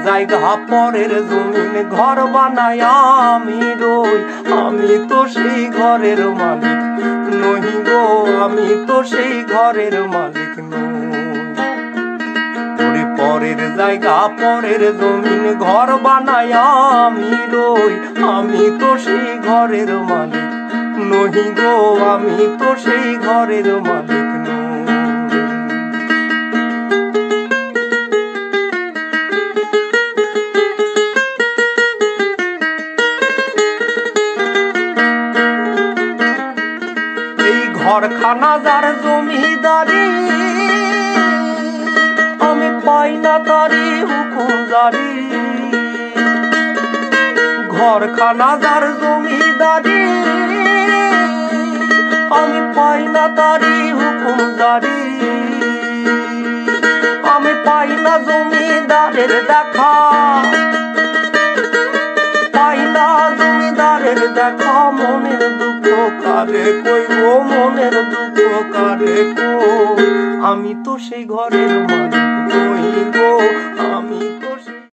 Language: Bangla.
জায়গা পরের জমিন ঘর বানায় আমি রই, আমি তো সেই ঘরের মালিক নহি গো, আমি তো সেই ঘরের মালিক নই। ওরে পরের জায়গা পরের জমিন ঘর বানায় আমি রই, আমি তো সেই ঘরের মালিক নহি গো, আমি তো সেই ঘরের মালিক নই। ঘরখানা যার জমিদারি, আমি পাই না তারি হুকুম জারি। ঘরখানা যার জমিদারি, আমি পাই না তারি হুকুম জারি। আমি পাই না জমিদারের দেখা, পাই না জমিদারের দেখা। মনের দুঃখ কারে কইব, মনের দুঃখ কারে কই, আমি তো সেই ঘরের মালিক নই গো, আমি তো